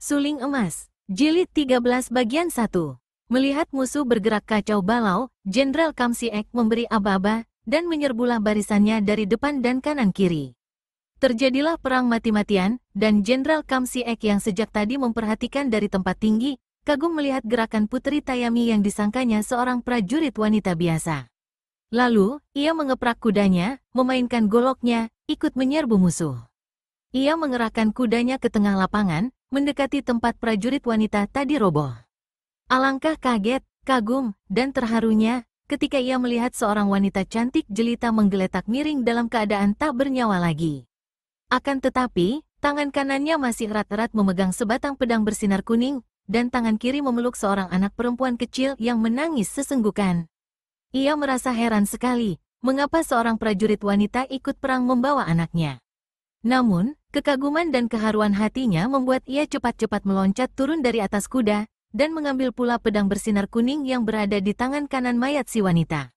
Suling Emas, Jilid 13 bagian 1. Melihat musuh bergerak kacau balau, Jenderal Kam Si-ek memberi aba-aba dan menyerbulah barisannya dari depan dan kanan kiri. Terjadilah perang mati-matian, dan Jenderal Kam Si-ek yang sejak tadi memperhatikan dari tempat tinggi, kagum melihat gerakan Putri Tayami yang disangkanya seorang prajurit wanita biasa. Lalu, ia mengeprak kudanya, memainkan goloknya, ikut menyerbu musuh. Ia mengerahkan kudanya ke tengah lapangan, mendekati tempat prajurit wanita tadi roboh. Alangkah kaget, kagum, dan terharunya, ketika ia melihat seorang wanita cantik jelita menggeletak miring dalam keadaan tak bernyawa lagi. Akan tetapi, tangan kanannya masih erat-erat memegang sebatang pedang bersinar kuning, dan tangan kiri memeluk seorang anak perempuan kecil yang menangis sesenggukan. Ia merasa heran sekali, mengapa seorang prajurit wanita ikut perang membawa anaknya. Namun, kekaguman dan keharuan hatinya membuat ia cepat-cepat meloncat turun dari atas kuda, dan mengambil pula pedang bersinar kuning yang berada di tangan kanan mayat si wanita.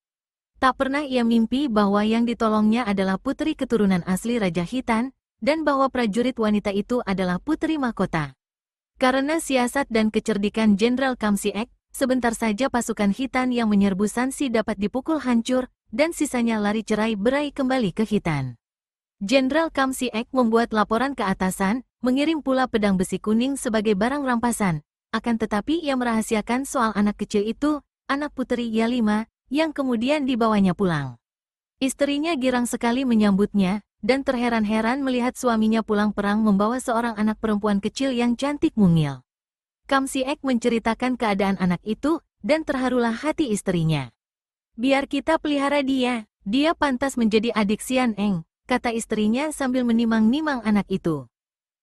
Tak pernah ia mimpi bahwa yang ditolongnya adalah putri keturunan asli Raja Khitan, dan bahwa prajurit wanita itu adalah putri mahkota. Karena siasat dan kecerdikan Jenderal Kam Si-ek, sebentar saja pasukan Khitan yang menyerbu Shanxi dapat dipukul hancur, dan sisanya lari cerai-berai kembali ke Khitan. Jenderal Kam Si-ek membuat laporan ke atasan, mengirim pula pedang besi kuning sebagai barang rampasan. Akan tetapi ia merahasiakan soal anak kecil itu, anak putri Yalima, yang kemudian dibawanya pulang. Istrinya girang sekali menyambutnya, dan terheran-heran melihat suaminya pulang perang membawa seorang anak perempuan kecil yang cantik mungil. Kam Si-ek menceritakan keadaan anak itu, dan terharulah hati istrinya. "Biar kita pelihara dia pantas menjadi adik Xian Eng," kata istrinya sambil menimang-nimang anak itu.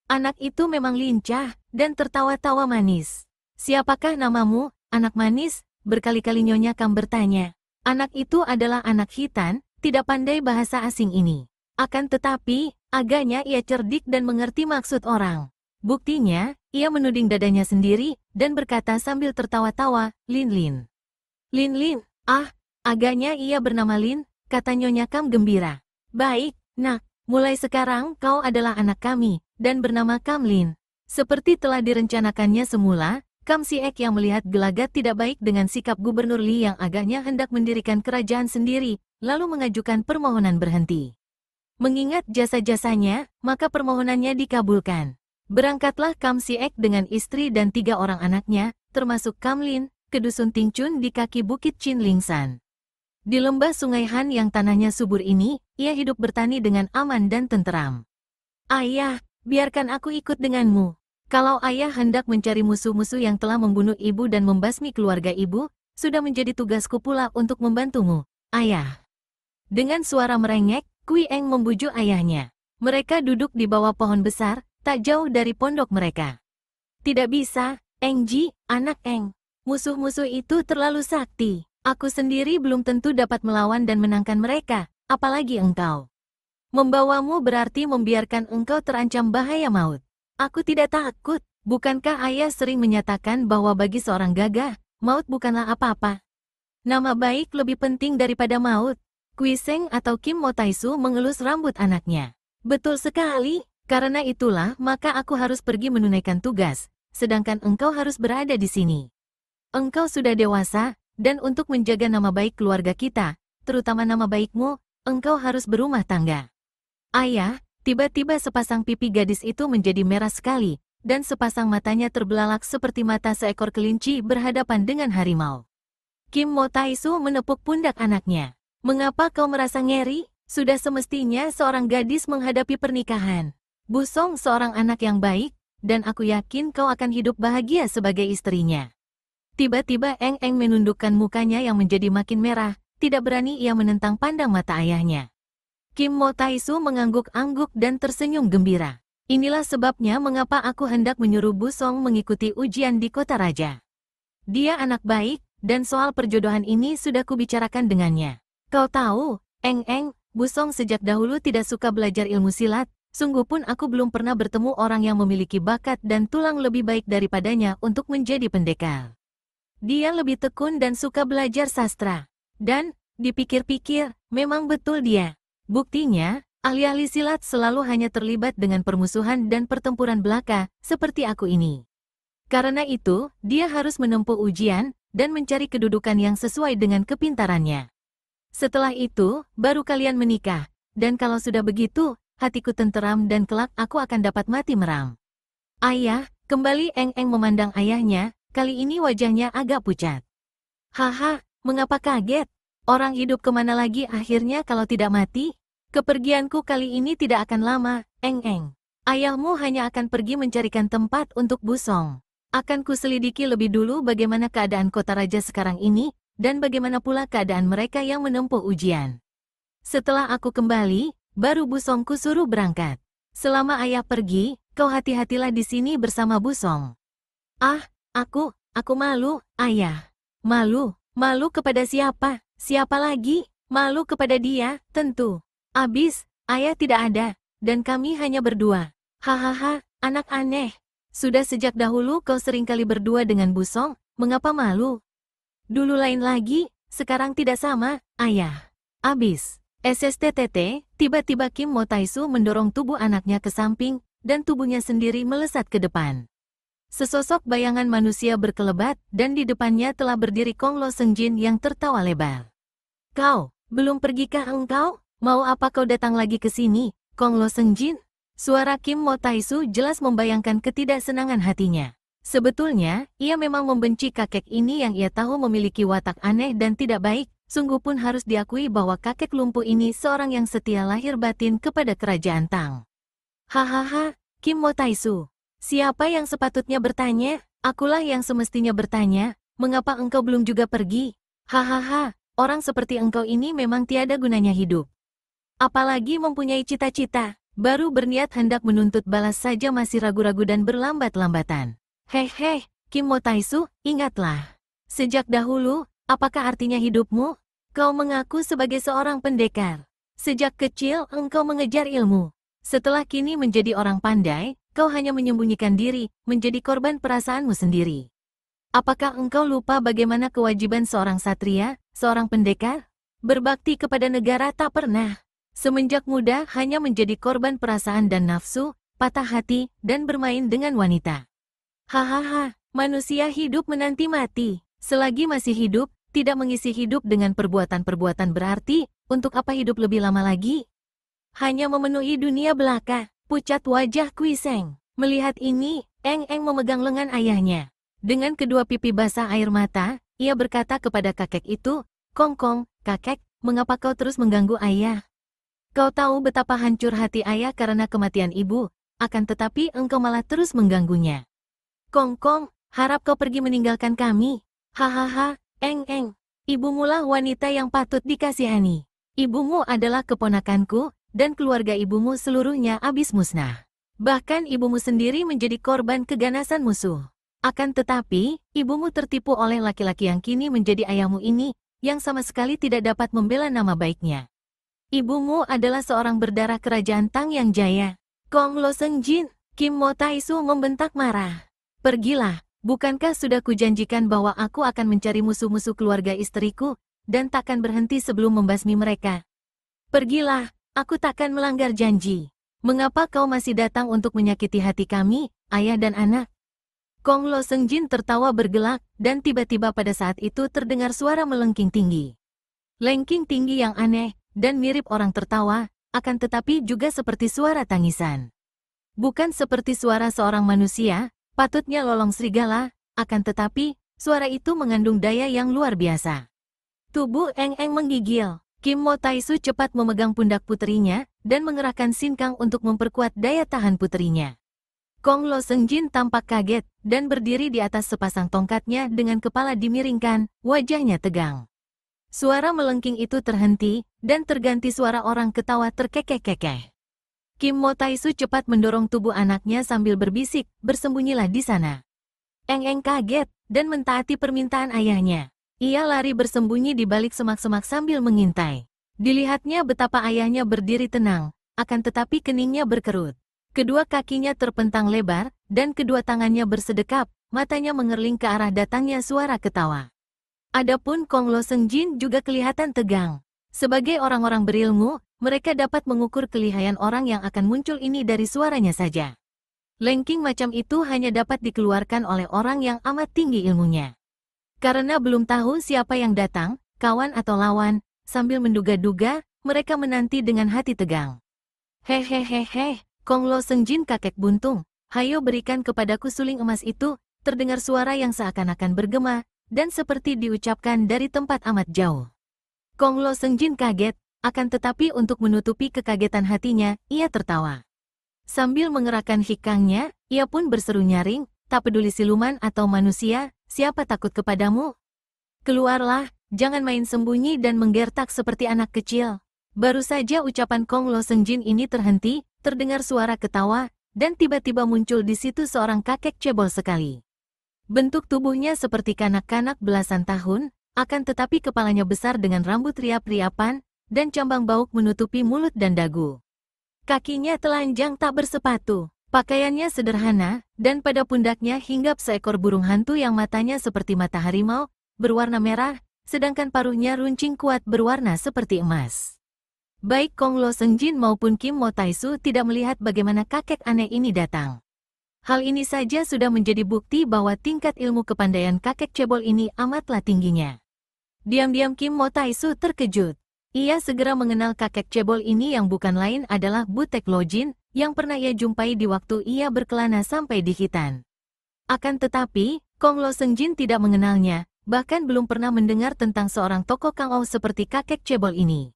Anak itu memang lincah, dan tertawa-tawa manis. "Siapakah namamu, anak manis?" berkali-kali Nyonya Kam bertanya. Anak itu adalah anak Khitan, tidak pandai bahasa asing ini. Akan tetapi, agaknya ia cerdik dan mengerti maksud orang. Buktinya, ia menuding dadanya sendiri, dan berkata sambil tertawa-tawa, "Lin Lin. Lin Lin, agaknya ia bernama Lin," kata Nyonya Kam gembira. "Baik, nak, mulai sekarang kau adalah anak kami, dan bernama Kam Lin." Seperti telah direncanakannya semula, Kam Si-ek yang melihat gelagat tidak baik dengan sikap Gubernur Li yang agaknya hendak mendirikan kerajaan sendiri, lalu mengajukan permohonan berhenti. Mengingat jasa-jasanya, maka permohonannya dikabulkan. Berangkatlah Kam Si-ek dengan istri dan 3 orang anaknya, termasuk Kam Lin, ke dusun Tingchun di kaki bukit Chin Lingsan. Di lembah Sungai Han yang tanahnya subur ini, ia hidup bertani dengan aman dan tenteram. "Ayah, biarkan aku ikut denganmu. Kalau ayah hendak mencari musuh-musuh yang telah membunuh ibu dan membasmi keluarga ibu, sudah menjadi tugasku pula untuk membantumu, ayah." Dengan suara merengek, Kui Eng membujuk ayahnya. Mereka duduk di bawah pohon besar, tak jauh dari pondok mereka. "Tidak bisa, Eng Ji, anak Eng. Musuh-musuh itu terlalu sakti. Aku sendiri belum tentu dapat melawan dan menangkan mereka, apalagi engkau. Membawamu berarti membiarkan engkau terancam bahaya maut." "Aku tidak takut. Bukankah ayah sering menyatakan bahwa bagi seorang gagah, maut bukanlah apa-apa? Nama baik lebih penting daripada maut." Kui Seng atau Kim Mo Taisu mengelus rambut anaknya. "Betul sekali, karena itulah maka aku harus pergi menunaikan tugas, sedangkan engkau harus berada di sini. Engkau sudah dewasa, dan untuk menjaga nama baik keluarga kita, terutama nama baikmu, engkau harus berumah tangga." "Ayah," tiba-tiba sepasang pipi gadis itu menjadi merah sekali, dan sepasang matanya terbelalak seperti mata seekor kelinci berhadapan dengan harimau. Kim Mo Taisu menepuk pundak anaknya. "Mengapa kau merasa ngeri? Sudah semestinya seorang gadis menghadapi pernikahan. Bu Song seorang anak yang baik, dan aku yakin kau akan hidup bahagia sebagai istrinya." Tiba-tiba Eng Eng menundukkan mukanya yang menjadi makin merah, tidak berani ia menentang pandang mata ayahnya. Kim Mo Taisu mengangguk-angguk dan tersenyum gembira. "Inilah sebabnya mengapa aku hendak menyuruh Bu Song mengikuti ujian di kota raja. Dia anak baik, dan soal perjodohan ini sudah kubicarakan dengannya. Kau tahu, Eng Eng, Bu Song sejak dahulu tidak suka belajar ilmu silat, sungguh pun aku belum pernah bertemu orang yang memiliki bakat dan tulang lebih baik daripadanya untuk menjadi pendekar. Dia lebih tekun dan suka belajar sastra. Dan, dipikir-pikir, memang betul dia. Buktinya, ahli-ahli silat selalu hanya terlibat dengan permusuhan dan pertempuran belaka, seperti aku ini. Karena itu, dia harus menempuh ujian dan mencari kedudukan yang sesuai dengan kepintarannya. Setelah itu, baru kalian menikah. Dan kalau sudah begitu, hatiku tenteram dan kelak aku akan dapat mati meram. Ayah, kembali Eng memandang ayahnya, kali ini wajahnya agak pucat. Haha, mengapa kaget? Orang hidup kemana lagi akhirnya kalau tidak mati? Kepergianku kali ini tidak akan lama, Eng. Ayahmu hanya akan pergi mencarikan tempat untuk busong. Akan kuselidiki lebih dulu bagaimana keadaan kota raja sekarang ini, dan bagaimana pula keadaan mereka yang menempuh ujian. Setelah aku kembali, baru busongku suruh berangkat. Selama ayah pergi, kau hati-hatilah di sini bersama busong. Ah, aku malu, ayah. Malu kepada siapa? Siapa lagi? Malu kepada dia, tentu. Abis, ayah tidak ada, dan kami hanya berdua. Hahaha, anak aneh. Sudah sejak dahulu kau seringkali berdua dengan busong, mengapa malu? Dulu lain lagi, sekarang tidak sama, ayah. Abis. SSTTT, tiba-tiba Kim Mo Taisu mendorong tubuh anaknya ke samping, dan tubuhnya sendiri melesat ke depan. Sesosok bayangan manusia berkelebat, dan di depannya telah berdiri Kong Lo Sengjin yang tertawa lebar. Kau, belum pergikah engkau? Mau apa kau datang lagi ke sini, Kong Lo Sengjin? Suara Kim Mo Taisu jelas membayangkan ketidaksenangan hatinya. Sebetulnya, ia memang membenci kakek ini yang ia tahu memiliki watak aneh dan tidak baik. Sungguh pun harus diakui bahwa kakek lumpuh ini seorang yang setia lahir batin kepada kerajaan Tang. Hahaha, Kim Mo Taisu. Siapa yang sepatutnya bertanya? Akulah yang semestinya bertanya, mengapa engkau belum juga pergi? Hahaha, orang seperti engkau ini memang tiada gunanya hidup. Apalagi mempunyai cita-cita, baru berniat hendak menuntut balas saja masih ragu-ragu dan berlambat-lambatan. Heh, Kim Mo Taisu, ingatlah. Sejak dahulu, apakah artinya hidupmu? Kau mengaku sebagai seorang pendekar. Sejak kecil engkau mengejar ilmu. Setelah kini menjadi orang pandai, kau hanya menyembunyikan diri, menjadi korban perasaanmu sendiri. Apakah engkau lupa bagaimana kewajiban seorang satria, seorang pendekar? Berbakti kepada negara tak pernah. Semenjak muda hanya menjadi korban perasaan dan nafsu, patah hati, dan bermain dengan wanita. Hahaha, manusia hidup menanti mati. Selagi masih hidup, tidak mengisi hidup dengan perbuatan-perbuatan berarti, untuk apa hidup lebih lama lagi? Hanya memenuhi dunia belaka, pucat wajah Kui Seng. Melihat ini, Eng memegang lengan ayahnya. Dengan kedua pipi basah air mata, ia berkata kepada kakek itu, Kong, kakek, mengapa kau terus mengganggu ayah? Kau tahu betapa hancur hati ayah karena kematian ibu, akan tetapi engkau malah terus mengganggunya. Kong, harap kau pergi meninggalkan kami. Hahaha, Eng, ibumulah wanita yang patut dikasihani. Ibumu adalah keponakanku, dan keluarga ibumu seluruhnya habis musnah. Bahkan ibumu sendiri menjadi korban keganasan musuh. Akan tetapi, ibumu tertipu oleh laki-laki yang kini menjadi ayahmu ini, yang sama sekali tidak dapat membela nama baiknya. Ibumu adalah seorang berdarah kerajaan Tang yang jaya. Kong Lo Sengjin, Kim Mo Taisu membentak marah. Pergilah. Bukankah sudah kujanjikan bahwa aku akan mencari musuh-musuh keluarga istriku, dan takkan berhenti sebelum membasmi mereka? Pergilah, aku takkan melanggar janji. Mengapa kau masih datang untuk menyakiti hati kami, ayah dan anak? Kong Lo Sengjin tertawa bergelak, dan tiba-tiba pada saat itu terdengar suara melengking tinggi. Lengking tinggi yang aneh, dan mirip orang tertawa, akan tetapi juga seperti suara tangisan. Bukan seperti suara seorang manusia, patutnya lolong serigala, akan tetapi, suara itu mengandung daya yang luar biasa. Tubuh Eng menggigil. Kim Mo Taisu cepat memegang pundak puterinya, dan mengerahkan sinkang untuk memperkuat daya tahan puterinya. Kong Lo Sengjin tampak kaget, dan berdiri di atas sepasang tongkatnya dengan kepala dimiringkan, wajahnya tegang. Suara melengking itu terhenti, dan terganti suara orang ketawa terkekeh-kekeh. Kim Mo Taisu cepat mendorong tubuh anaknya sambil berbisik, bersembunyilah di sana. Eng kaget, dan mentaati permintaan ayahnya. Ia lari bersembunyi di balik semak-semak sambil mengintai. Dilihatnya betapa ayahnya berdiri tenang, akan tetapi keningnya berkerut. Kedua kakinya terpentang lebar, dan kedua tangannya bersedekap, matanya mengerling ke arah datangnya suara ketawa. Adapun Kong Lo Sengjin juga kelihatan tegang. Sebagai orang-orang berilmu, mereka dapat mengukur kelihayan orang yang akan muncul ini dari suaranya saja. Ranking macam itu hanya dapat dikeluarkan oleh orang yang amat tinggi ilmunya. Karena belum tahu siapa yang datang, kawan atau lawan, sambil menduga-duga, mereka menanti dengan hati tegang. Hehehehe, Kong Lo Sengjin kakek buntung, hayo berikan kepadaku suling emas itu, terdengar suara yang seakan-akan bergema, dan seperti diucapkan dari tempat amat jauh. Kong Lo Sengjin kaget, akan tetapi untuk menutupi kekagetan hatinya, ia tertawa. Sambil mengerahkan hikangnya, ia pun berseru nyaring, tak peduli siluman atau manusia, siapa takut kepadamu? Keluarlah, jangan main sembunyi dan menggertak seperti anak kecil. Baru saja ucapan Kong Lo Sengjin ini terhenti, terdengar suara ketawa, dan tiba-tiba muncul di situ seorang kakek cebol sekali. Bentuk tubuhnya seperti kanak-kanak belasan tahun, akan tetapi kepalanya besar dengan rambut riap-riapan, dan cambang bauk menutupi mulut dan dagu. Kakinya telanjang tak bersepatu, pakaiannya sederhana, dan pada pundaknya hinggap seekor burung hantu yang matanya seperti mata harimau, berwarna merah, sedangkan paruhnya runcing kuat berwarna seperti emas. Baik Kong Lo Sengjin maupun Kim Mo Taisu tidak melihat bagaimana kakek aneh ini datang. Hal ini saja sudah menjadi bukti bahwa tingkat ilmu kepandaian kakek cebol ini amatlah tingginya. Diam-diam Kim Mo Taisu terkejut. Ia segera mengenal kakek cebol ini yang bukan lain adalah Butek Lojin, yang pernah ia jumpai di waktu ia berkelana sampai di Khitan. Akan tetapi, Kong Lo Sengjin tidak mengenalnya, bahkan belum pernah mendengar tentang seorang tokoh Kang Ou seperti kakek cebol ini.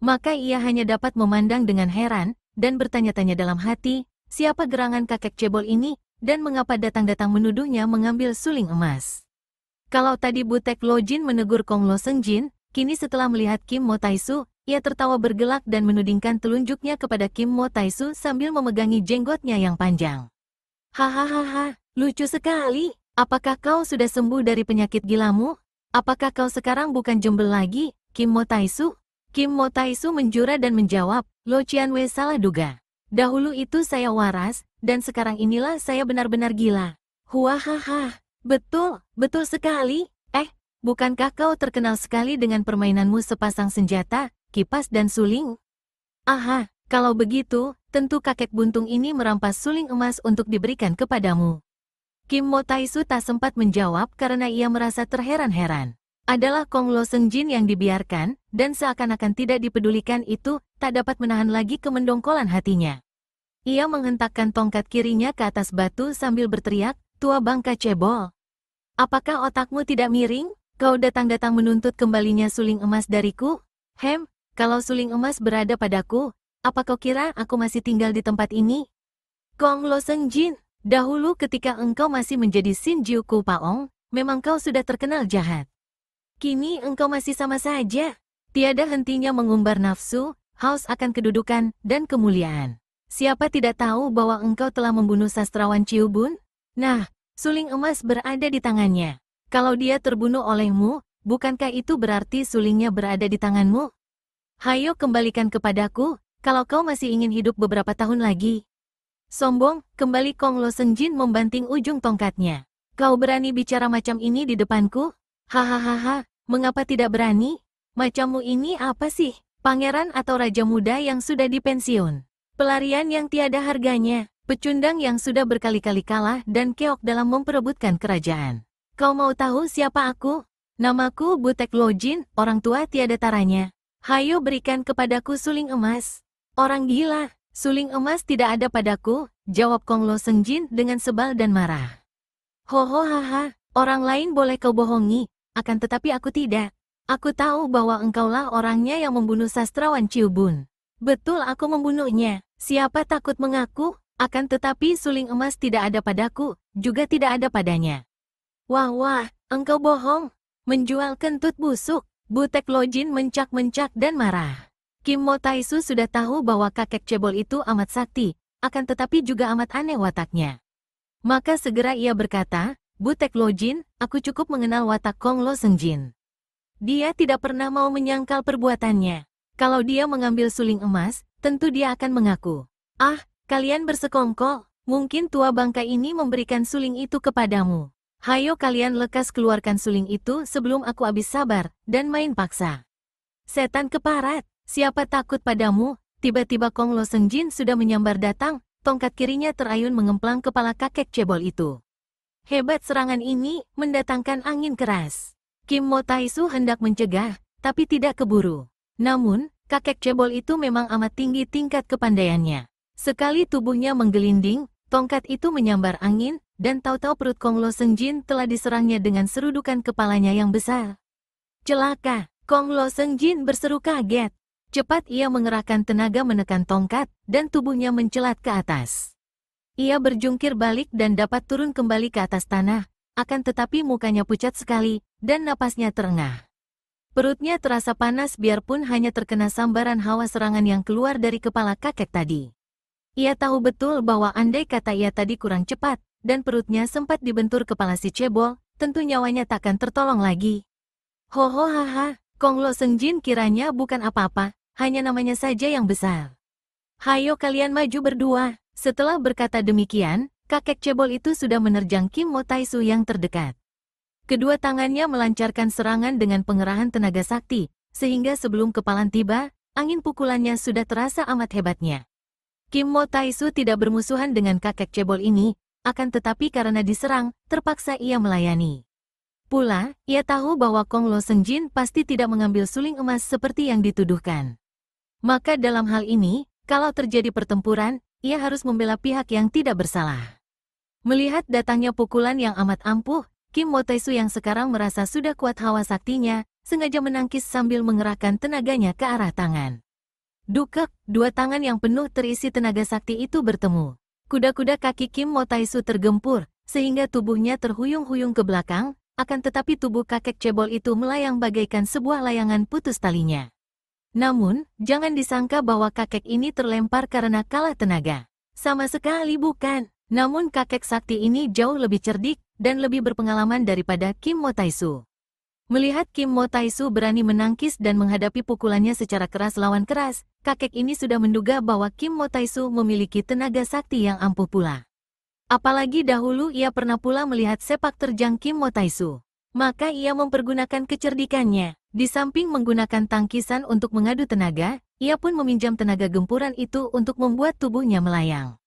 Maka ia hanya dapat memandang dengan heran, dan bertanya-tanya dalam hati, siapa gerangan kakek cebol ini, dan mengapa datang-datang menuduhnya mengambil suling emas. Kalau tadi Butek Lojin menegur Kong Lo Sengjin, kini setelah melihat Kim Mo Taisu, ia tertawa bergelak dan menudingkan telunjuknya kepada Kim Mo Taisu sambil memegangi jenggotnya yang panjang. Hahaha, lucu sekali. Apakah kau sudah sembuh dari penyakit gilamu? Apakah kau sekarang bukan jembel lagi, Kim Mo Taisu? Kim Mo Taisu menjura dan menjawab, Lo Qianwei salah duga. Dahulu itu saya waras, dan sekarang inilah saya benar-benar gila. Huahaha, betul, betul sekali. Bukankah kau terkenal sekali dengan permainanmu sepasang senjata, kipas dan suling? Aha, kalau begitu, tentu kakek buntung ini merampas suling emas untuk diberikan kepadamu. Kim Mo Taisu tak sempat menjawab karena ia merasa terheran-heran. Adalah Kong Lo Sengjin yang dibiarkan, dan seakan-akan tidak dipedulikan itu, tak dapat menahan lagi kemendongkolan hatinya. Ia menghentakkan tongkat kirinya ke atas batu sambil berteriak, tua bangka cebol. Apakah otakmu tidak miring? Kau datang-datang menuntut kembalinya suling emas dariku? Kalau suling emas berada padaku, apa kau kira aku masih tinggal di tempat ini? Kong Lo Sengjin, dahulu ketika engkau masih menjadi Sin Jiu Ku Paong, memang kau sudah terkenal jahat. Kini engkau masih sama saja. Tiada hentinya mengumbar nafsu, haus akan kedudukan, dan kemuliaan. Siapa tidak tahu bahwa engkau telah membunuh sastrawan Ciu Bun? Nah, suling emas berada di tangannya. Kalau dia terbunuh olehmu, bukankah itu berarti sulingnya berada di tanganmu? Hayo kembalikan kepadaku, kalau kau masih ingin hidup beberapa tahun lagi. Sombong, kembali Kong Lo Sengjin membanting ujung tongkatnya. Kau berani bicara macam ini di depanku? Hahaha, mengapa tidak berani? Macammu ini apa sih? Pangeran atau raja muda yang sudah dipensiun? Pelarian yang tiada harganya, pecundang yang sudah berkali-kali kalah dan keok dalam memperebutkan kerajaan. Kau mau tahu siapa aku? Namaku Butek Lojin, orang tua tiada taranya. Hayo berikan kepadaku suling emas. Orang gila, suling emas tidak ada padaku, jawab Kong Lo Sengjin dengan sebal dan marah. Hohohaha, orang lain boleh kau bohongi, akan tetapi aku tidak. Aku tahu bahwa engkaulah orangnya yang membunuh sastrawan Ciu Bun. Betul aku membunuhnya, siapa takut mengaku, akan tetapi suling emas tidak ada padaku, juga tidak ada padanya. Wah, engkau bohong, menjual kentut busuk. Butek Lojin mencak-mencak dan marah. Kim Mo Taisu sudah tahu bahwa kakek cebol itu amat sakti, akan tetapi juga amat aneh wataknya. Maka segera ia berkata, Butek Lojin, aku cukup mengenal watak Kong Lo Sengjin. Dia tidak pernah mau menyangkal perbuatannya. Kalau dia mengambil suling emas, tentu dia akan mengaku. Kalian bersekongkol, mungkin tua bangka ini memberikan suling itu kepadamu. Hayo kalian lekas keluarkan suling itu sebelum aku habis sabar, dan main paksa. Setan keparat, siapa takut padamu? Tiba-tiba Kong Lo Sengjin sudah menyambar datang, tongkat kirinya terayun mengemplang kepala kakek cebol itu. Hebat serangan ini, mendatangkan angin keras. Kim Mo Taisu hendak mencegah, tapi tidak keburu. Namun, kakek cebol itu memang amat tinggi tingkat kepandaiannya. Sekali tubuhnya menggelinding, tongkat itu menyambar angin, dan tahu-tahu perut Kong Lo Sengjin telah diserangnya dengan serudukan kepalanya yang besar. Celaka! Kong Lo Sengjin berseru kaget. Cepat ia mengerahkan tenaga menekan tongkat, dan tubuhnya mencelat ke atas. Ia berjungkir balik dan dapat turun kembali ke atas tanah, akan tetapi mukanya pucat sekali, dan napasnya terengah. Perutnya terasa panas biarpun hanya terkena sambaran hawa serangan yang keluar dari kepala kakek tadi. Ia tahu betul bahwa andai kata ia tadi kurang cepat, dan perutnya sempat dibentur kepala si cebol, tentu nyawanya takkan tertolong lagi. Haha, Kong Lo Sengjin kiranya bukan apa-apa, hanya namanya saja yang besar. Hayo kalian maju berdua. Setelah berkata demikian, kakek cebol itu sudah menerjang Kim Mo Taisu yang terdekat. Kedua tangannya melancarkan serangan dengan pengerahan tenaga sakti, sehingga sebelum kepalan tiba, angin pukulannya sudah terasa amat hebatnya. Kim Mo Taisu tidak bermusuhan dengan kakek cebol ini, akan tetapi karena diserang, terpaksa ia melayani. Pula, ia tahu bahwa Kong Lo Sengjin pasti tidak mengambil suling emas seperti yang dituduhkan. Maka dalam hal ini, kalau terjadi pertempuran, ia harus membela pihak yang tidak bersalah. Melihat datangnya pukulan yang amat ampuh, Kim Mo Taisu yang sekarang merasa sudah kuat hawa saktinya, sengaja menangkis sambil mengerahkan tenaganya ke arah tangan. Dukek, dua tangan yang penuh terisi tenaga sakti itu bertemu. Kuda-kuda kaki Kim Mo Taisu tergempur, sehingga tubuhnya terhuyung-huyung ke belakang, akan tetapi tubuh kakek cebol itu melayang bagaikan sebuah layangan putus talinya. Namun, jangan disangka bahwa kakek ini terlempar karena kalah tenaga. Sama sekali bukan. Namun kakek sakti ini jauh lebih cerdik dan lebih berpengalaman daripada Kim Mo Taisu. Melihat Kim Mo Taisu berani menangkis dan menghadapi pukulannya secara keras lawan keras, kakek ini sudah menduga bahwa Kim Mo Taisu memiliki tenaga sakti yang ampuh pula. Apalagi dahulu ia pernah pula melihat sepak terjang Kim Mo Taisu. Maka ia mempergunakan kecerdikannya. Di samping menggunakan tangkisan untuk mengadu tenaga, ia pun meminjam tenaga gempuran itu untuk membuat tubuhnya melayang.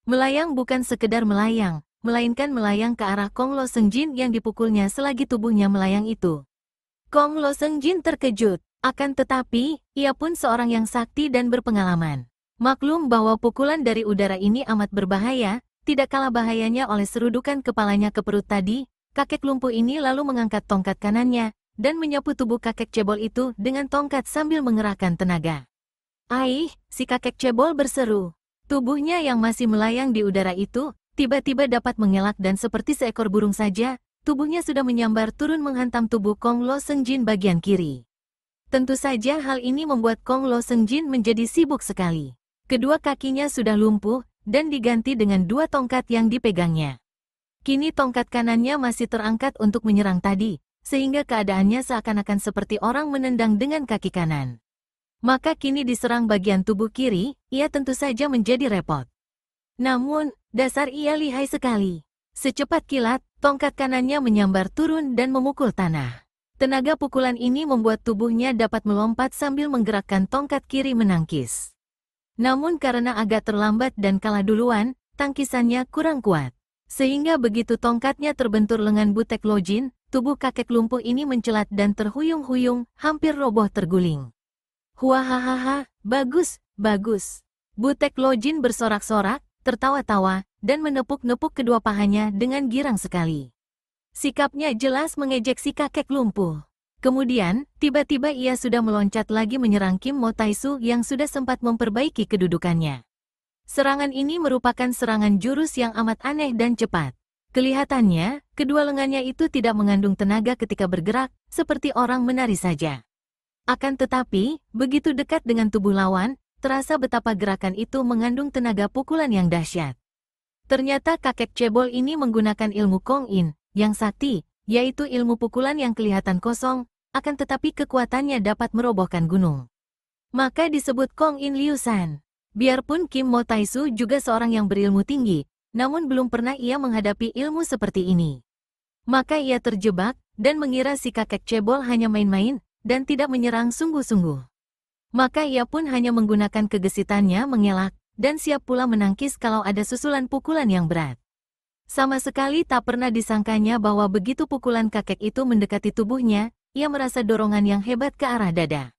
Melayang bukan sekedar melayang, melainkan melayang ke arah Kong Lo Sengjin yang dipukulnya selagi tubuhnya melayang itu. Kong Lo Sengjin terkejut, akan tetapi, ia pun seorang yang sakti dan berpengalaman. Maklum bahwa pukulan dari udara ini amat berbahaya, tidak kalah bahayanya oleh serudukan kepalanya ke perut tadi, kakek lumpuh ini lalu mengangkat tongkat kanannya, dan menyapu tubuh kakek cebol itu dengan tongkat sambil mengerahkan tenaga. Aih, si kakek cebol berseru. Tubuhnya yang masih melayang di udara itu, tiba-tiba dapat mengelak dan seperti seekor burung saja, tubuhnya sudah menyambar turun menghantam tubuh Kong Lo Sengjin bagian kiri. Tentu saja hal ini membuat Kong Lo Sengjin menjadi sibuk sekali. Kedua kakinya sudah lumpuh, dan diganti dengan dua tongkat yang dipegangnya. Kini tongkat kanannya masih terangkat untuk menyerang tadi, sehingga keadaannya seakan-akan seperti orang menendang dengan kaki kanan. Maka kini diserang bagian tubuh kiri, ia tentu saja menjadi repot. Namun, dasar ia lihai sekali. Secepat kilat, tongkat kanannya menyambar turun dan memukul tanah. Tenaga pukulan ini membuat tubuhnya dapat melompat sambil menggerakkan tongkat kiri menangkis. Namun karena agak terlambat dan kalah duluan, tangkisannya kurang kuat. Sehingga begitu tongkatnya terbentur lengan Butek Lojin, tubuh kakek lumpuh ini mencelat dan terhuyung-huyung, hampir roboh terguling. Huahahaha, bagus, bagus. Butek Lojin bersorak-sorak, tertawa-tawa, dan menepuk-nepuk kedua pahanya dengan girang sekali. Sikapnya jelas mengejek si kakek lumpuh. Kemudian, tiba-tiba ia sudah meloncat lagi menyerang Kim Mo Taisu yang sudah sempat memperbaiki kedudukannya. Serangan ini merupakan serangan jurus yang amat aneh dan cepat. Kelihatannya, kedua lengannya itu tidak mengandung tenaga ketika bergerak, seperti orang menari saja. Akan tetapi, begitu dekat dengan tubuh lawan, terasa betapa gerakan itu mengandung tenaga pukulan yang dahsyat. Ternyata kakek cebol ini menggunakan ilmu Kong In, yang sakti, yaitu ilmu pukulan yang kelihatan kosong, akan tetapi kekuatannya dapat merobohkan gunung. Maka disebut Kong In Liusan. Biarpun Kim Mo Taisu juga seorang yang berilmu tinggi, namun belum pernah ia menghadapi ilmu seperti ini. Maka ia terjebak, dan mengira si kakek cebol hanya main-main, dan tidak menyerang sungguh-sungguh. Maka ia pun hanya menggunakan kegesitannya mengelak, dan siap pula menangkis kalau ada susulan pukulan yang berat. Sama sekali tak pernah disangkanya bahwa begitu pukulan kakek itu mendekati tubuhnya, ia merasa dorongan yang hebat ke arah dada.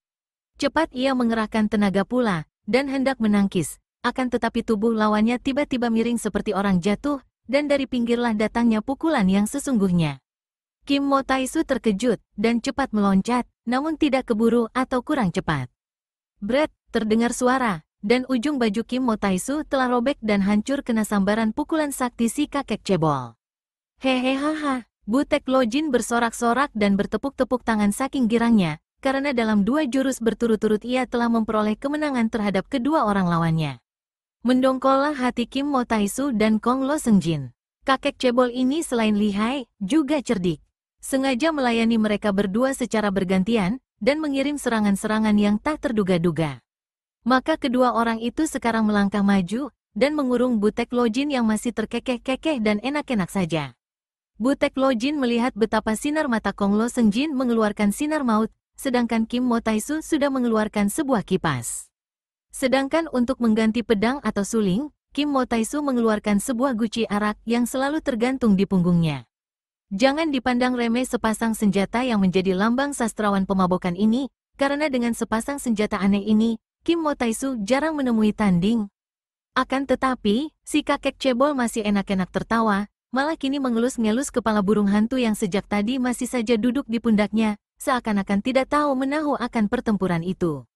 Cepat ia mengerahkan tenaga pula, dan hendak menangkis, akan tetapi tubuh lawannya tiba-tiba miring seperti orang jatuh, dan dari pinggirlah datangnya pukulan yang sesungguhnya. Kim Mo Taisu terkejut, dan cepat meloncat, namun tidak keburu atau kurang cepat. Bret, terdengar suara, dan ujung baju Kim Mo Taisu telah robek dan hancur kena sambaran pukulan sakti si kakek cebol. Hehehaha, Butek Lojin bersorak-sorak dan bertepuk-tepuk tangan saking girangnya, karena dalam 2 jurus berturut-turut ia telah memperoleh kemenangan terhadap kedua orang lawannya. Mendongkollah hati Kim Mo Taisu dan Kong Lo Sengjin. Kakek cebol ini selain lihai, juga cerdik. Sengaja melayani mereka berdua secara bergantian, dan mengirim serangan-serangan yang tak terduga-duga. Maka kedua orang itu sekarang melangkah maju, dan mengurung Butek Lojin yang masih terkekeh-kekeh dan enak-enak saja. Butek Lojin melihat betapa sinar mata Kong Lo Sengjin mengeluarkan sinar maut, sedangkan Kim Mo Taisu sudah mengeluarkan sebuah kipas. Sedangkan untuk mengganti pedang atau suling, Kim Mo Taisu mengeluarkan sebuah guci arak yang selalu tergantung di punggungnya. Jangan dipandang remeh sepasang senjata yang menjadi lambang sastrawan pemabokan ini, karena dengan sepasang senjata aneh ini, Kim Mo Taisu jarang menemui tanding. Akan tetapi, si kakek cebol masih enak-enak tertawa, malah kini mengelus-ngelus kepala burung hantu yang sejak tadi masih saja duduk di pundaknya, seakan-akan tidak tahu menahu akan pertempuran itu.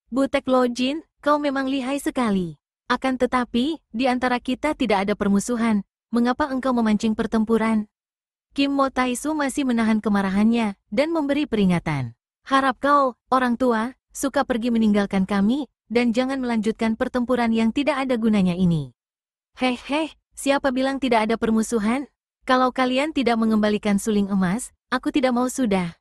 Butek Lojin, kau memang lihai sekali. Akan tetapi, di antara kita tidak ada permusuhan, mengapa engkau memancing pertempuran? Kim Mo Taisu masih menahan kemarahannya, dan memberi peringatan. Harap kau, orang tua, suka pergi meninggalkan kami, dan jangan melanjutkan pertempuran yang tidak ada gunanya ini. Heh, siapa bilang tidak ada permusuhan? Kalau kalian tidak mengembalikan suling emas, aku tidak mau sudah.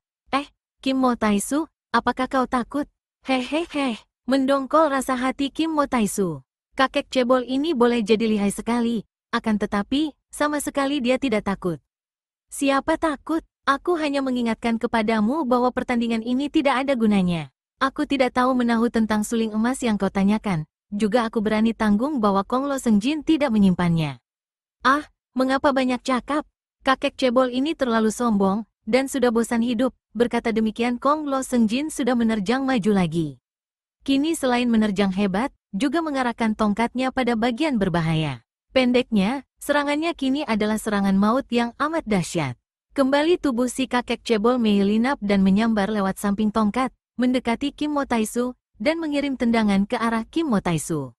Kim Mo Taisu, apakah kau takut? Hehehe, mendongkol rasa hati Kim Mo Taisu. Kakek cebol ini boleh jadi lihai sekali, akan tetapi, sama sekali dia tidak takut. Siapa takut? Aku hanya mengingatkan kepadamu bahwa pertandingan ini tidak ada gunanya. Aku tidak tahu menahu tentang suling emas yang kau tanyakan, juga aku berani tanggung bahwa Kong Lo Sengjin tidak menyimpannya. Mengapa banyak cakap? Kakek cebol ini terlalu sombong, dan sudah bosan hidup. Berkata demikian Kong Lo Sengjin sudah menerjang maju lagi. Kini selain menerjang hebat, juga mengarahkan tongkatnya pada bagian berbahaya. Pendeknya, serangannya kini adalah serangan maut yang amat dahsyat. Kembali tubuh si kakek cebol menyelinap dan menyambar lewat samping tongkat, mendekati Kim Mo Taisu, dan mengirim tendangan ke arah Kim Mo Taisu.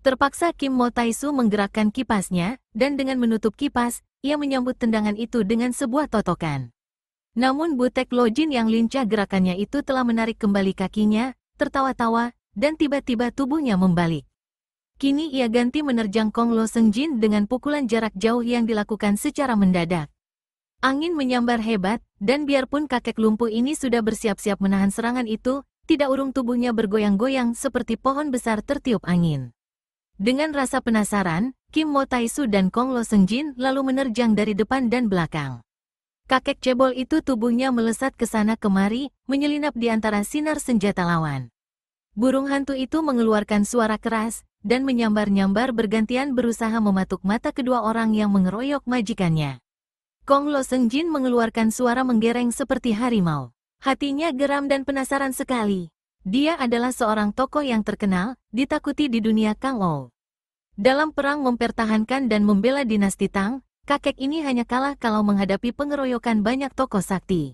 Terpaksa Kim Mo Taisu menggerakkan kipasnya, dan dengan menutup kipas, ia menyambut tendangan itu dengan sebuah totokan. Namun Butek Lojin yang lincah gerakannya itu telah menarik kembali kakinya, tertawa-tawa, dan tiba-tiba tubuhnya membalik. Kini ia ganti menerjang Kong Lo Sengjin dengan pukulan jarak jauh yang dilakukan secara mendadak. Angin menyambar hebat, dan biarpun kakek lumpuh ini sudah bersiap-siap menahan serangan itu, tidak urung tubuhnya bergoyang-goyang seperti pohon besar tertiup angin. Dengan rasa penasaran, Kim Mo Taisu dan Kong Lo Sengjin lalu menerjang dari depan dan belakang. Kakek cebol itu tubuhnya melesat ke sana kemari, menyelinap di antara sinar senjata lawan. Burung hantu itu mengeluarkan suara keras, dan menyambar-nyambar bergantian berusaha mematuk mata kedua orang yang mengeroyok majikannya. Kong Lo Sengjin mengeluarkan suara menggereng seperti harimau. Hatinya geram dan penasaran sekali. Dia adalah seorang tokoh yang terkenal, ditakuti di dunia Kang Ou. Dalam perang mempertahankan dan membela dinasti Tang, kakek ini hanya kalah kalau menghadapi pengeroyokan banyak tokoh sakti.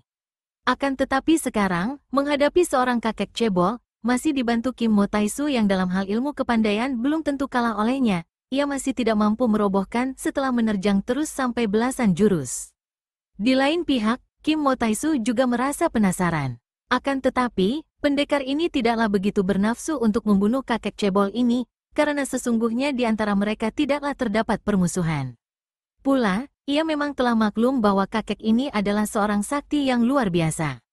Akan tetapi sekarang, menghadapi seorang kakek cebol, masih dibantu Kim Mo Taisu yang dalam hal ilmu kepandaian belum tentu kalah olehnya, ia masih tidak mampu merobohkan setelah menerjang terus sampai belasan jurus. Di lain pihak, Kim Mo Taisu juga merasa penasaran. Akan tetapi, pendekar ini tidaklah begitu bernafsu untuk membunuh kakek cebol ini, karena sesungguhnya di antara mereka tidaklah terdapat permusuhan. Pula, ia memang telah maklum bahwa kakek ini adalah seorang sakti yang luar biasa.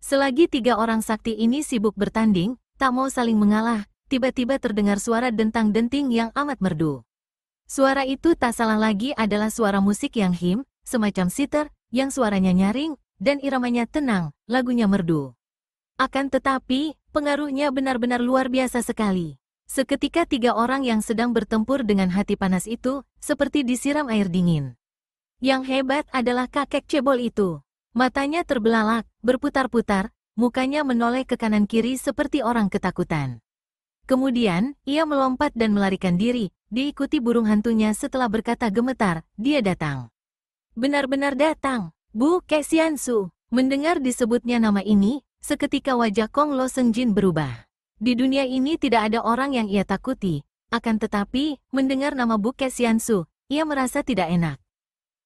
Selagi 3 orang sakti ini sibuk bertanding, tak mau saling mengalah, tiba-tiba terdengar suara dentang-denting yang amat merdu. Suara itu tak salah lagi adalah suara musik yang semacam sitar, yang suaranya nyaring, dan iramanya tenang, lagunya merdu. Akan tetapi, pengaruhnya benar-benar luar biasa sekali. Seketika tiga orang yang sedang bertempur dengan hati panas itu, seperti disiram air dingin. Yang hebat adalah kakek cebol itu. Matanya terbelalak, berputar-putar, mukanya menoleh ke kanan-kiri seperti orang ketakutan. Kemudian, ia melompat dan melarikan diri, diikuti burung hantunya setelah berkata gemetar, dia datang. Benar-benar datang, Bu Xiansu. Mendengar disebutnya nama ini, seketika wajah Kong Lo Sengjin berubah. Di dunia ini tidak ada orang yang ia takuti, akan tetapi, mendengar nama Bu Xiansu, ia merasa tidak enak.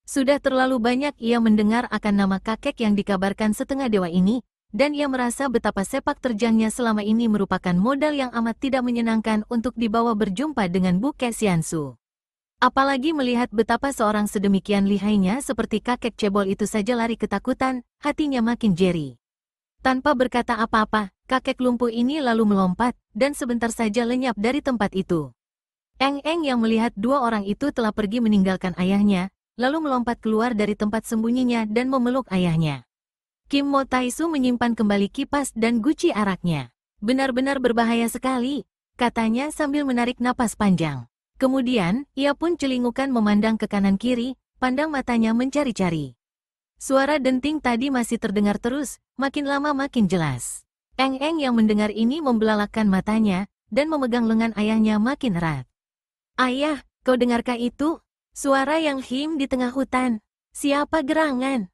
Sudah terlalu banyak ia mendengar akan nama kakek yang dikabarkan setengah dewa ini, dan ia merasa betapa sepak terjangnya selama ini merupakan modal yang amat tidak menyenangkan untuk dibawa berjumpa dengan Bu Xiansu. Apalagi melihat betapa seorang sedemikian lihainya seperti kakek cebol itu saja lari ketakutan, hatinya makin jeri. Tanpa berkata apa-apa, kakek lumpuh ini lalu melompat, dan sebentar saja lenyap dari tempat itu. Eng yang melihat dua orang itu telah pergi meninggalkan ayahnya, lalu melompat keluar dari tempat sembunyinya dan memeluk ayahnya. Kim Mo Taisu menyimpan kembali kipas dan guci araknya. Benar-benar berbahaya sekali, katanya sambil menarik napas panjang. Kemudian, ia pun celingukan memandang ke kanan-kiri, pandang matanya mencari-cari. Suara denting tadi masih terdengar terus, makin lama makin jelas. Eng yang mendengar ini membelalakkan matanya, dan memegang lengan ayahnya makin erat. Ayah, kau dengarkah itu? Suara yang him di tengah hutan. Siapa gerangan?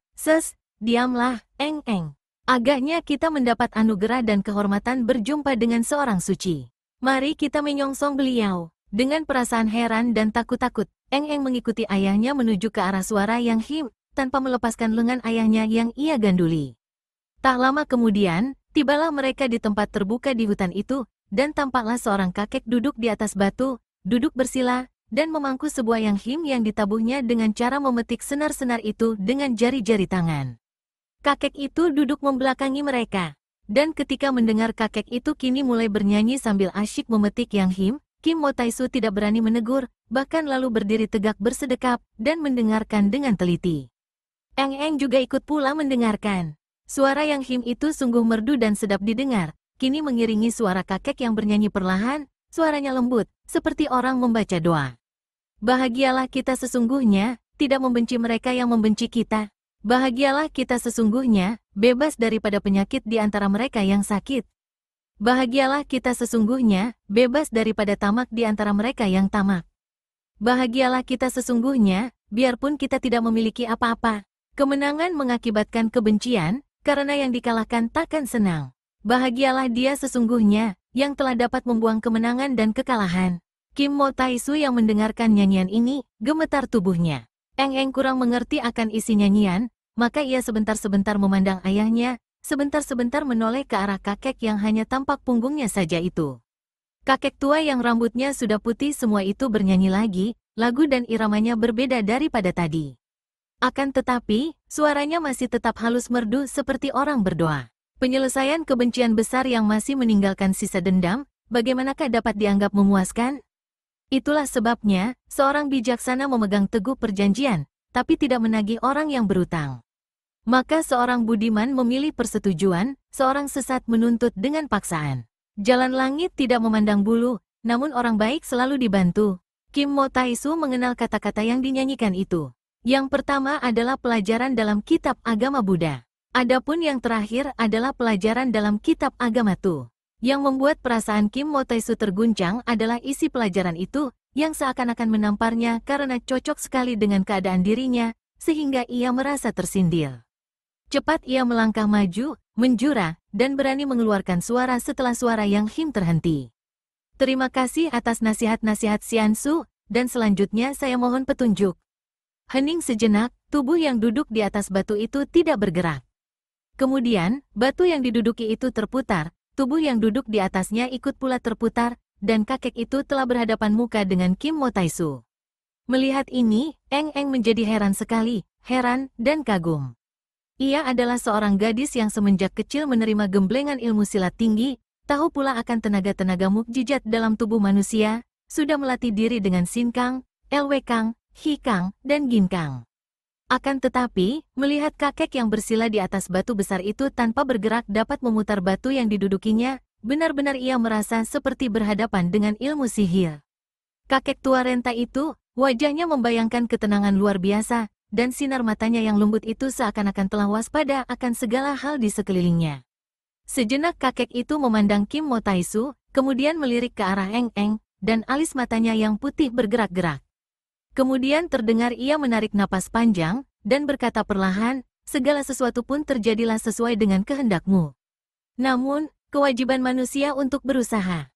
Diamlah, Eng. Agaknya kita mendapat anugerah dan kehormatan berjumpa dengan seorang suci. Mari kita menyongsong beliau. Dengan perasaan heran dan takut-takut, Eng mengikuti ayahnya menuju ke arah suara yang him, tanpa melepaskan lengan ayahnya yang ia ganduli. Tak lama kemudian, tibalah mereka di tempat terbuka di hutan itu, dan tampaklah seorang kakek duduk di atas batu, duduk bersila, dan memangku sebuah yang him yang ditabuhnya dengan cara memetik senar-senar itu dengan jari-jari tangan. Kakek itu duduk membelakangi mereka, dan ketika mendengar kakek itu kini mulai bernyanyi sambil asyik memetik yang him, Kim Mo Taisu tidak berani menegur, bahkan lalu berdiri tegak bersedekap, dan mendengarkan dengan teliti. Eng juga ikut pula mendengarkan. Suara yang him itu sungguh merdu dan sedap didengar, kini mengiringi suara kakek yang bernyanyi perlahan, suaranya lembut, seperti orang membaca doa. Bahagialah kita sesungguhnya, tidak membenci mereka yang membenci kita. Bahagialah kita sesungguhnya, bebas daripada penyakit di antara mereka yang sakit. Bahagialah kita sesungguhnya, bebas daripada tamak di antara mereka yang tamak. Bahagialah kita sesungguhnya, biarpun kita tidak memiliki apa-apa. Kemenangan mengakibatkan kebencian, karena yang dikalahkan takkan senang. Bahagialah dia sesungguhnya, yang telah dapat membuang kemenangan dan kekalahan. Kim Mo Taisu yang mendengarkan nyanyian ini, gemetar tubuhnya. Eng kurang mengerti akan isi nyanyian, maka ia sebentar-sebentar memandang ayahnya, sebentar-sebentar menoleh ke arah kakek yang hanya tampak punggungnya saja itu. Kakek tua yang rambutnya sudah putih semua itu bernyanyi lagi, lagu dan iramanya berbeda daripada tadi. Akan tetapi, suaranya masih tetap halus merdu seperti orang berdoa. Penyelesaian kebencian besar yang masih meninggalkan sisa dendam, bagaimanakah dapat dianggap memuaskan? Itulah sebabnya, seorang bijaksana memegang teguh perjanjian, tapi tidak menagih orang yang berutang. Maka seorang budiman memilih persetujuan, seorang sesat menuntut dengan paksaan. Jalan langit tidak memandang bulu, namun orang baik selalu dibantu. Kim Mo Taisu mengenal kata-kata yang dinyanyikan itu. Yang pertama adalah pelajaran dalam kitab agama Buddha. Adapun yang terakhir adalah pelajaran dalam kitab agama Tu. Yang membuat perasaan Kim Mo Taisu terguncang adalah isi pelajaran itu, yang seakan-akan menamparnya karena cocok sekali dengan keadaan dirinya, sehingga ia merasa tersindir. Cepat ia melangkah maju, menjura, dan berani mengeluarkan suara setelah suara yang him terhenti. Terima kasih atas nasihat-nasihat Xiansu, dan selanjutnya saya mohon petunjuk. Hening sejenak, tubuh yang duduk di atas batu itu tidak bergerak. Kemudian, batu yang diduduki itu terputar, tubuh yang duduk di atasnya ikut pula terputar, dan kakek itu telah berhadapan muka dengan Kim Mo Taisu. Melihat ini, Eng menjadi heran sekali, heran dan kagum. Ia adalah seorang gadis yang semenjak kecil menerima gemblengan ilmu silat tinggi, tahu pula akan tenaga-tenaga mukjizat dalam tubuh manusia, sudah melatih diri dengan Sin Kang, Lwe Kang, Hi Kang, dan Gin Kang. Akan tetapi, melihat kakek yang bersila di atas batu besar itu tanpa bergerak dapat memutar batu yang didudukinya, Benar-benar ia merasa seperti berhadapan dengan ilmu sihir. Kakek tua renta itu, wajahnya membayangkan ketenangan luar biasa, dan sinar matanya yang lembut itu seakan-akan telah waspada akan segala hal di sekelilingnya. Sejenak kakek itu memandang Kim Mo Taisu, kemudian melirik ke arah Eng Eng, dan alis matanya yang putih bergerak-gerak. Kemudian terdengar ia menarik napas panjang, dan berkata perlahan, segala sesuatu pun terjadilah sesuai dengan kehendakmu. Namun, kewajiban manusia untuk berusaha.